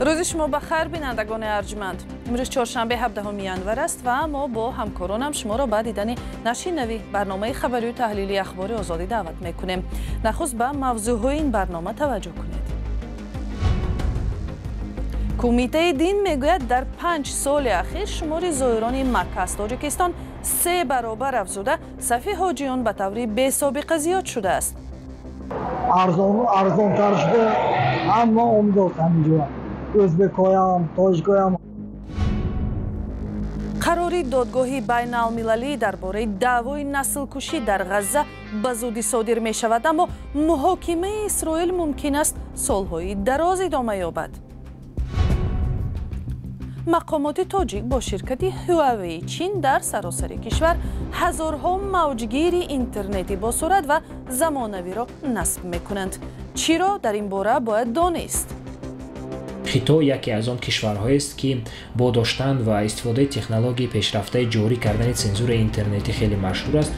روز شما بخیر بینندگان ارجمند. امروز چهارشنبه 17 ینور است و ما با همکارانم شما را به دیدن نشر نوی برنامه خبری و تحلیلی اخبار آزادی دعوت میکنیم. نخست به موضوعهای این برنامه توجه کنید. کمیته دین میگوید در 5 سال اخیر شمار زائران مکه از تاجیکستان 3 برابر افزوده، صف حاجیان به طور بی‌سابقه زیاد شده است. ارزان تر شده، اما عمدات همینجا ازبک‌هایم، تاجیک‌هایم. قراری دادگاهی بین المللی درباره دعوای نسل‌کشی در غزه به زودی صادر می شود، اما محاکمه اسرائیل ممکن است سال‌های دراز ادامه یابد. مقامات تاجیک با شرکت هواوی چین در سراسر کشور هزارها موجگیر اینترنتی با سرعت و زمانوی را نصب می‌کنند. چرا در این باره باید دانست؟ خطا یکی از آن کشورهایی است که با داشتن و استفاده تکنولوژی پیشرفته جاری کردن سانسور اینترنتی خیلی مشهور است.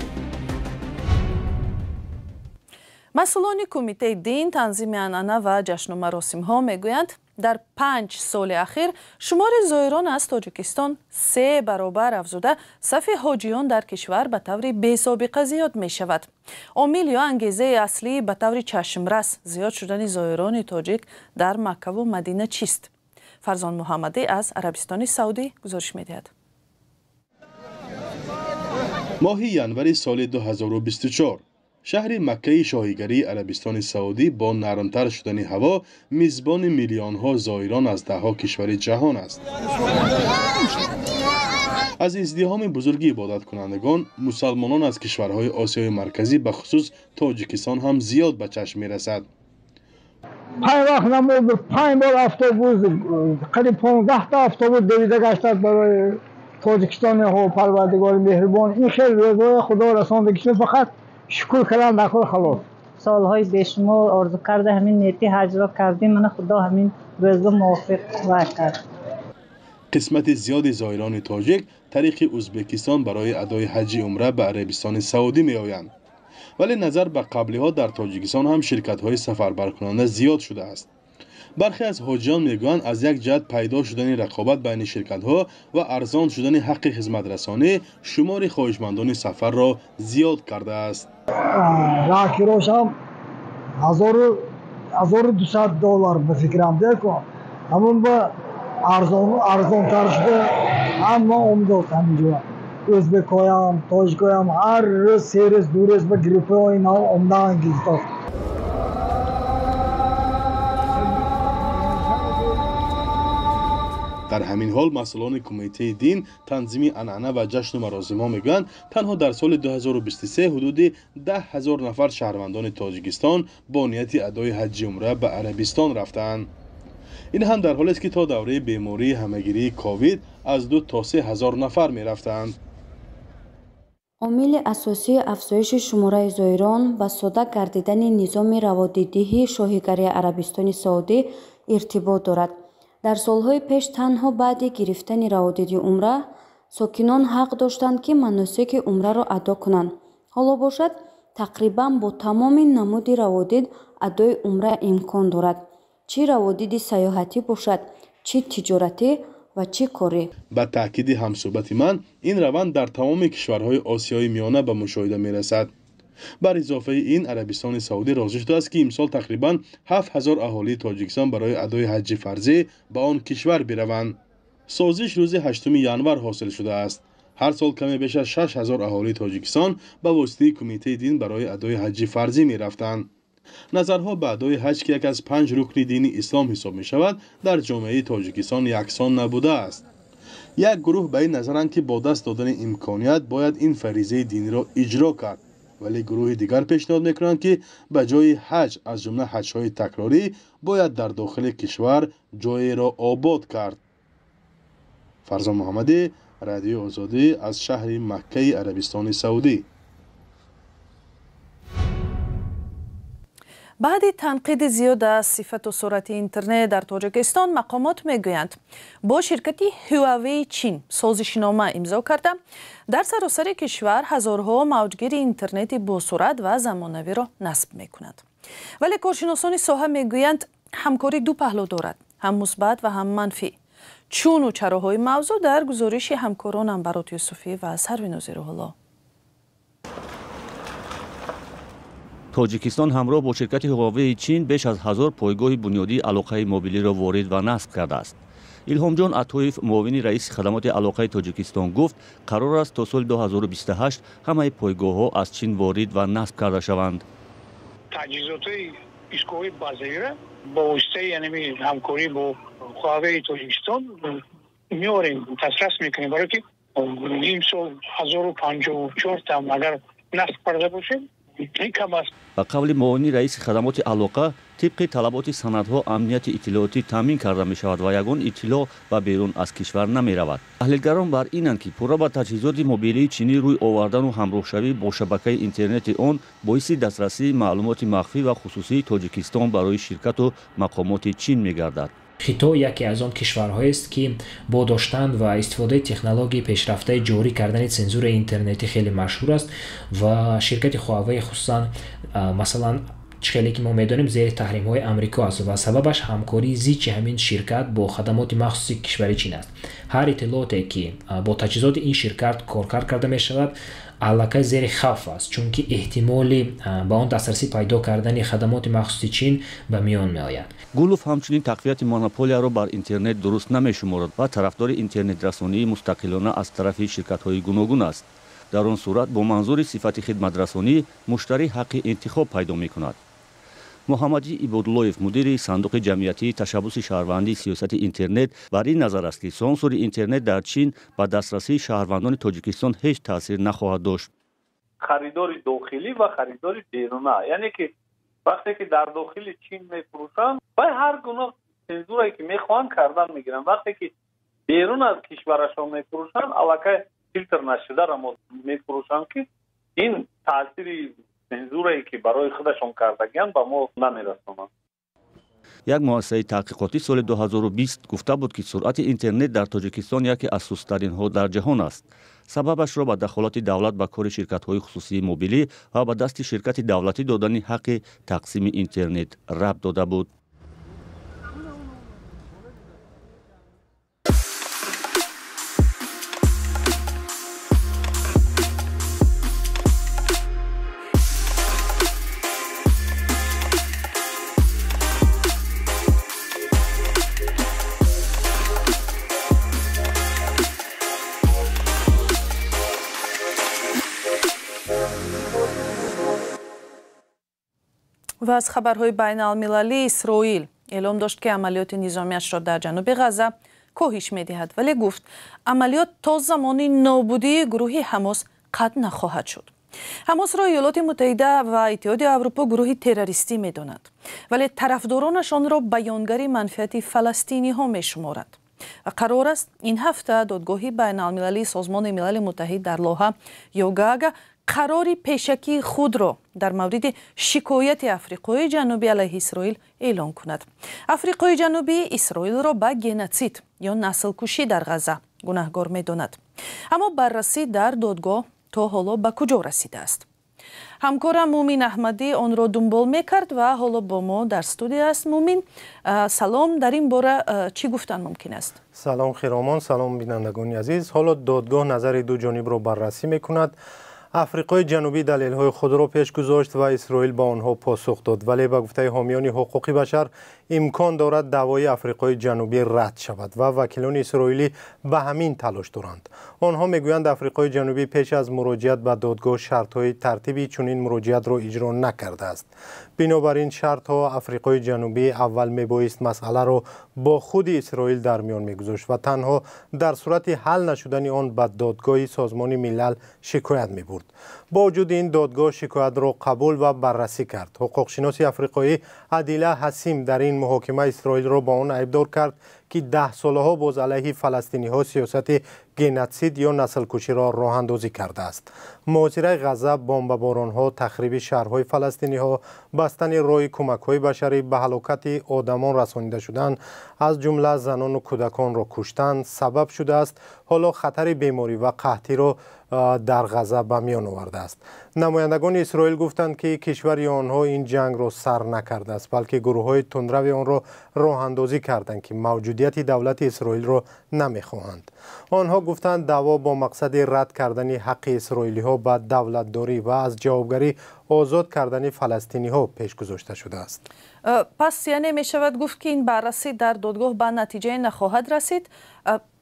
مسئولان کمیته دین، تنظیم عنعنه و جشن و مراسم ها میگویند در 5 سال اخیر شمار زائران از تاجیکستان 3 برابر افزوده، صف حاجیان در کشور به طور بی‌سابقه زیاد می شود. عامل یا انگیزه اصلی به طور چشمرس زیاد شدن زائران تاجیک در مکه و مدینه چیست؟ فرزان محمدی از عربستان سعودی گزارش می دهد. ماه ینور سال 2024 شهر مکه شاهیگری عربستان سعودی با نرمتر شدن هوا میزبان میلیون ها زائران از دهها کشور جهان است. از ازدحام بزرگی عبادت کنندگان، مسلمانان از کشورهای آسیای مرکزی به خصوص تاجیکستان هم زیاد به چشم می رسد. 5 بار اتوبوس، قریب 15 تا اتوبوس دویده گشتند برای تاجیکستان ها. پروردگار مهربان این خیلی رضای خدا رسانده که فقط شکر کردن نکن خلاص. سالهای بیشمار آرزو کرده همین نیتی حج را کردیم، من خدا همین رضا موافق و کرد. قسمت زیاد زائران تاجیک طریق ازبکستان برای ادای حج عمره به عربستان سعودی می آیند. ولی نظر به قبلی ها در تاجیکستان هم شرکت های سفربر کننده زیاد شده است. برخی از حاجیان میگویند از یک جهت پیدا شدن رقابت بین شرکت ها و ارزان شدن حق خدمت رسانی شمار خواهشمندان سفر را زیاد کرده است. راکیروش هم $1200 به فکرم دیکن، همون با ارزان تر شده، اما عمدات همینجا ازبک‌هایم، تاجیک‌هایم هر روز 3 روز 2 روز به گروپ ها اینا عمده انگیزده. در همین حال مسئولان کمیته دین، تنظیم عنعنه و جشن و مراسم ها میگویند تنها در سال 2023 حدود 10,000 نفر شهروندان تاجیکستان با نیت ادای حج عمره به عربستان رفتند. این هم در حالی است که تا دوره بیماری همهگیری کووید از 2 تا 3,000 نفر می رفتند. عامل اساسی افزایش شماره زائران و ساده گردیدن نظام روادیدهی شاهیگری عربستان سعودی ارتباط دارد. در سالهای پیش تنها بعد گرفتن روادید عمره ساکنان حق داشتند که مناسک عمره را ادا کنند. حالا باشد تقریبا با تمام نمود روادید ادای عمره امکان دارد، چه روادید سیاحتی باشد، چه تجارتی و چه کاری. به تاکید همصحبت من، این روند در تمام کشورهای آسیای میانه به مشاهده می رسد. بر اضافه این، عربستان سعودی راضی شده است که امسال تقریبا 7,000 اهالی تاجیکستان برای ادای حج فرضی به آن کشور بروند. سازش روز 8 ینور حاصل شده است. هر سال کمی بیش از 6,000 اهالی تاجیکستان به واسطه کمیته دین برای ادای حج فرضی می رفتند. نظرها به ادای حج که یک از 5 رکن دینی اسلام حساب می شود در جامعه تاجیکستان یکسان نبوده است. یک گروه به این نظرند که با دست دادن امکانیت باید این فریضه دینی را اجرا کرد، ولی گروه دیگر پیشنهاد میکنند که به جای حج از جمله حج‌های تکراری باید در داخل کشور جایی را آباد کرد. فرزان محمدی، رادیو آزادی از شهر مکه عربستان سعودی. بعد تنقید زیاد از صفت و سرعت اینترنت در تاجیکستان، مقامات میگویند با شرکت هواوی چین سازشنامه امضا کرده در سراسر کشور هزارها موجگیر اینترنت با سرعت و زمانوی را نصب میکنند. ولی کارشناسان ساحه میگویند همکاری دو پهلو دارد. هم مثبت و هم منفی. چون و چراهای موضوع در گزارش همکارانم برات یوسفی و سروینوزی روح‌الله. тоҷикистон ҳамроҳ бо ширкати ҳуовеи чин беш аз 1000 пойгоҳи бунёдии алоқаи мобилиро ворид ва насб кардааст. илҳомҷон атоев муовини раиси хадамоти алоқаи тоҷикистон гуфт қарор аст то соли 2028 ҳамаи пойгоҳҳо аз чин ворид ва насб карда шаванд. таҷҳизотои исковии базаира бо воситаи ҳамкорӣ бо ҳуовеи тоҷикистон меорем дастрас мекунем, барои ки имсол 1054 там агар насб карда бошем ба қавли муовини раиси хадамоти алоқа тибқи талаботи санадҳо амнияти иттилоотӣ таъмин карда мешавад ва ягон иттилоъ ба берун аз кишвар намеравад. таҳлилгарон бар инанд ки пурра ба таҷҳизоти мобилии чинӣ рӯй овардану ҳамроҳшавӣ бо шабакаи интернети он боиси дастрасии маълумоти махфӣ ва хусусии тоҷикистон барои ширкату мақомоти чин мегардад. хито яке аз он кишварҳоест ки бо доштан ва истифодаи технологияи пешрафтаи ҷорӣ кардани цензураи интернетӣ хеле машҳур аст ва ширкати Huawei хусусан масалан хеле ки мо медонем зери таҳримҳои амрико аст ва сабабаш ҳамкории зичи ҳамин ширкат бо хадамоти махсуси кишвари чин аст. ҳар иттилооте ки бо таҷҳизоти ин ширкат коркар карда мешавад аллакай зери хавф аст, чунки эҳтимоли ба он дастрасӣ пайдо кардани хадамоти махсуси чин ба миён меояд. гулов ҳамчунин тақвияти монополияро бар интернет дуруст намешуморад ва тарафдори интернетрасонии мустақилона аз тарафи ширкатҳои гуногун аст. дар он сурат бо манзури сифати хидматрасонӣ муштарӣ ҳаққи интихоб пайдо мекунад. муҳаммадӣ ибодуллоев мудири сандуқи ҷамъиятии ташаббуси шаҳрвандии сиёсати интернет бар ин назар аст ки сансури интернет дар чин ба дастрасии шаҳрвандони тоҷикистон ҳеҷ таъсир нахоҳад дошт. харидори дохилӣ ва харидори беруна, яъне ки вақте ки дар дохили чин мефурӯшанд вай ҳар гуна цензурае ки мехоҳанд кардан мегиранд, вақте ки берун аз кишварашон мефурӯшанд аллакай филтр нашударо мефурӯшанд ки ин таъсири цензурае ки барои худашон кардагиянд ба мо намерасонанд. як муассисаи таҳқиқотӣ соли 2020 гуфта буд ки суръати интернет дар тоҷикистон яке аз сусттаринҳо дар ҷаҳон аст. сабабашро ба дахолати давлат ба кори ширкатҳои хусусии мобилӣ ва ба дасти ширкати давлатӣ додани ҳаққи тақсими интернет рабт дода буд. و از خبرهای بین المللی اسرائیل اعلام داشت که عملیات نظامیش را در جنوب غزه کاهش می‌دهد، ولی گفت عملیات تا زمان نابودی گروه حماس قطع نخواهد شد. حماس را ایالات متحده و اتحاد اروپا گروه تروریستی می‌داند، ولی طرفدارانش آن را بیانگر منفعت فلسطینی‌ها می‌شمارند. و قرار است این هفته دادگاه بین المللی سازمان ملل متحد در لاهه یوگاگ قرار پیشکی خود را در مورد شکایت آفریقای جنوبی علیه اسرائیل اعلام کند. آفریقای جنوبی اسرائیل را به گنوسید یا نسل کشی در غزه گناهکار می‌داند. اما بررسی در دادگاه تا حالا به کجا رسیده است؟ همکارم مومین احمدی آن را دنبال می‌کرد و حالا با ما در استودیو است. مومین سلام، در این باره چی گفتن ممکن است؟ سلام خیرامان، سلام بینندگان عزیز. حالا دادگاه نظر دو جانب را بررسی می‌کند. آفریقای جنوبی دلیل‌های خود را پیش گذاشت و اسرائیل با آنها پاسخ داد، ولی به گفته حامیان حقوق بشر امکان دارد دعوای آفریقای جنوبی رد شود و وکیلان اسرائیلی به همین تلاش دارند. آنها میگویند آفریقای جنوبی پیش از مراجعت به دادگاه شرط‌های ترتیبی چنین مراجعت را اجرا نکرده است. بنابراین شرط‌ها آفریقای جنوبی اول میبایست مسئله را با خود اسرائیل در میان میگذاشت و تنها در صورت حل نشدن آن به دادگاه سازمان ملل شکایت میبرد. با وجود این دادگاه شکایت را قبول و بررسی کرد. حقوقشناس آفریقایی عادل حسیم در این محاکمه اسرائیل را با آن ایبدار کرد که 10 سالها باز علیه فلسطینی‌ها سیاست گنوسید یا نسل کشی را راه اندازی کرده است. محاصره غزه، بمباران‌ها، تخریب شهرهای فلسطینی‌ها، بستن راه کمک‌های بشری، به هلاکت آدمان رسانیده شدن از جمله زنان و کودکان را کشتن سبب شده است. حالا خطر بیماری و قحطی را در غزه به میان آورده است. نمایندگان اسرائیل گفتند که کشور آنها این جنگ را سر نکرده است، بلکه گروه‌های تندرو آن را راه اندازی کردند که موجودیت دولت اسرائیل را نمی‌خواهند. آنها گفتند دعوا با مقصد رد کردن حق اسرائیلی‌ها به دولتداری و از جوابگری آزاد کردن فلسطینی‌ها پیش گذاشته شده است. پس یعنی می شود گفت که این بررسی در دادگاه به نتیجه نخواهد رسید.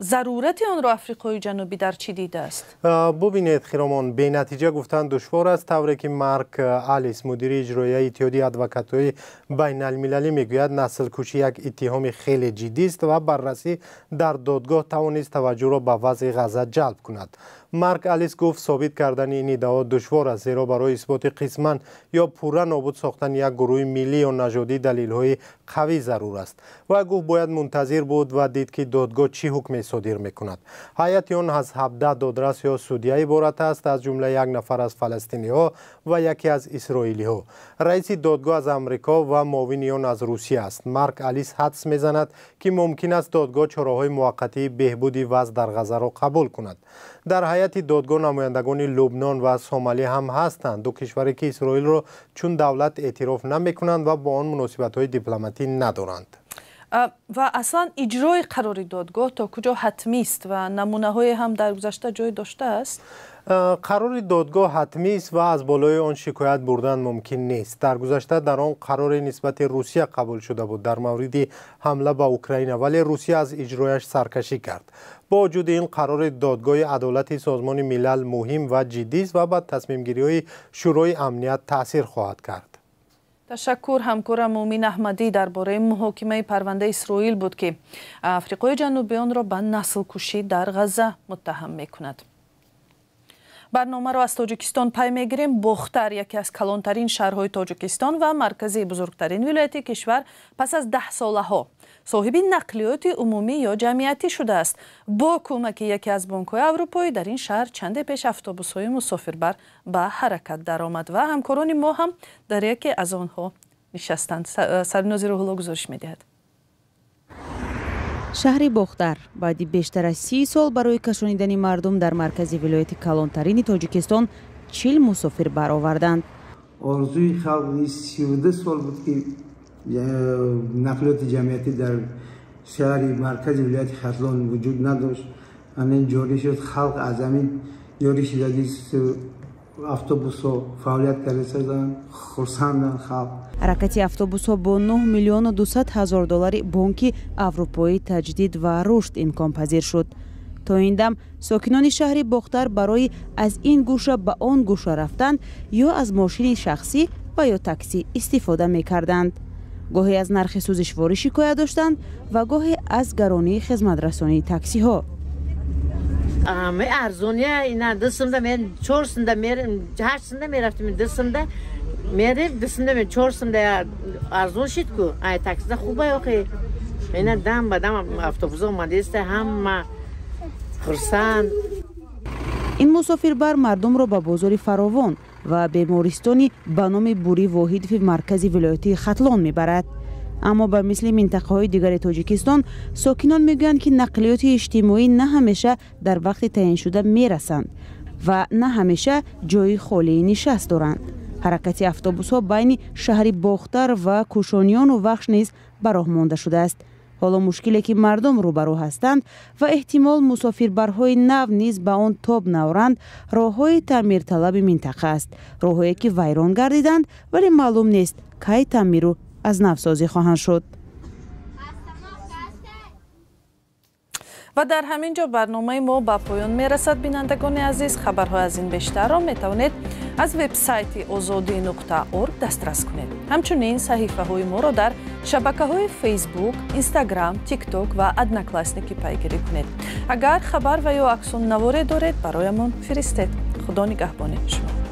ضرورت آن را آفریقای جنوبی در چی دیده است؟ ببینید خیرامان، به نتیجه گفتن دشوار است، طوری که مارک آلیس مدیر اجرایی اتحادیه ادوکات‌های بین المللی میگوید نسل کشی یک اتهام خیلی جدی است و بررسی در دادگاه توانست توجه را به وضع غزه جلب کند. مارک آلیس گفت ثابت کردن این ادعا دشوار است، زیرا برای اثبات قسماً یا پورا نابود ساختن یک گروه ملی یا نژادی دلیل‌های قوی ضرور است. و گفت باید منتظر بود و دید که دادگاه چی حکم صادر می‌کند. هیئت آن از 17 دادرس یا سودیه عبارت است، از جمله یک نفر از فلسطینی‌ها و یکی از اسرائیلی‌ها. رئیس دادگاه از آمریکا و معاون آن از روسیه است. مارک آلیس حدس می‌زند که ممکن است دادگاه چاره‌های موقتی بهبود وضع در غزه را قبول کند. در هیئت دادگاه نمایندگان لبنان و سومالی هم هستند، دو کشوری که اسرائیل را چون دولت اعتراف نمی‌کنند و با آن مناسبت‌های دیپلماتی ندارند. و اصلا اجرای قرار دادگاه تا کجا حتمی است و نمونه‌های هم در گذشته جای داشته است؟ قرار دادگاه حتمی است و از بالای آن شکایت بردن ممکن نیست. در گذشته در آن قرار نسبت روسیه قبول شده بود در مورد حمله به اوکراین، ولی روسیه از اجرایش سرکشی کرد. با وجود این قرار دادگاه عدالت سازمان ملل مهم و جدی است و به تصمیم گیری‌های شورای امنیت تاثیر خواهد کرد. تشکر. همکارم مومین احمدی درباره محاکمه پرونده اسرائیل بود که آفریقای جنوبی آن را به نسل کشی در غزه متهم می‌کند. برنامه را از تاجیکستان پی میگیریم. بختر یکی از کلانترین شهرهای تاجیکستان و مرکزی بزرگترین ولایت کشور پس از 10 ساله‌ها صاحب نقلیات عمومی یا جمعیتی شده است. با کمک یکی از بانک‌های اروپایی در این شهر چند پیش اتوبوس‌های مسافربر به حرکت درآمد و همکاران ما هم در یکی از آنها نشستند. سریناز روح‌الله گزارش می‌دهد. شهر بختر بعد بیشتر از 30 سال برای کشانیدن مردم در مرکز ولایت کلانترین تاجیکستان 40 مسافر برآوردند. آرزوی خلق 32 سال بود که نقلیات جمعیتی در شهر مرکز ولایت ختلان وجود نداشت. الان جاری شد، خلق از همین جاری شد، اتوبوس ها فعالیت کردن، خرسندن خلق. حرکت اتوبوس ها با 9 میلیون و 200 هزار دلار بانک اروپایی تجدید و رشد امکان پذیر شد. تا این دم ساکنان شهر بختر برای از این گوشه به آن گوشه رفتن یا از ماشین شخصی و یا تاکسی استفاده می کردند. گاهی از نرخ سوزشواری شکایت داشتند و گاهی از گرانی خدمت رسانی تاکسی ها. می ارزونیه اینا دستمده من چورسنده میرم هرچنده میرفتم دستمده میرم دستمده من چورسنده ارزون شد کو ای تاکسی خوبه آخه اینا دم به دم اتوبوس اومده است هم خرسند. این مسافربر مردم را به بازار فراوان و بیمارستانی به نام بوری واحد فی مرکز ولایت ختلان میبرد. اما به مثل منطقه‌های دیگر تاجیکستان ساکنان میگویند که نقلیات اجتماعی نه همیشه در وقت تعیین شده میرسند و نه همیشه جای خالی نشست دارند. حرکت اتوبوس‌ها بین شهر بختر و کوشانیان و وخش نیز به راه مانده شده است. حالا مشکلی که مردم روبرو هستند و احتمال مسافربرهای نو نیز به آن تاب نورند راه‌های تعمیر طلب منطقه است. راه‌هایی که ویران گردیدند ولی معلوم نیست کی تعمیر و از نوسازی خواهند شد. و در همین جا برنامه ما به پایان میرسد. بینندگان عزیز، خبرها از این بیشتر را میتوانید از وبسایت azadi.org دسترس کنید. همچنین صحیفه های ما را در شبکه های فیسبوک، اینستاگرام، تیک توک و ادناکلاسنیکی پیگیری کنید. اگر خبر و یا عکس العمل دارید برایمان فرستید. خدا نگهبان شما.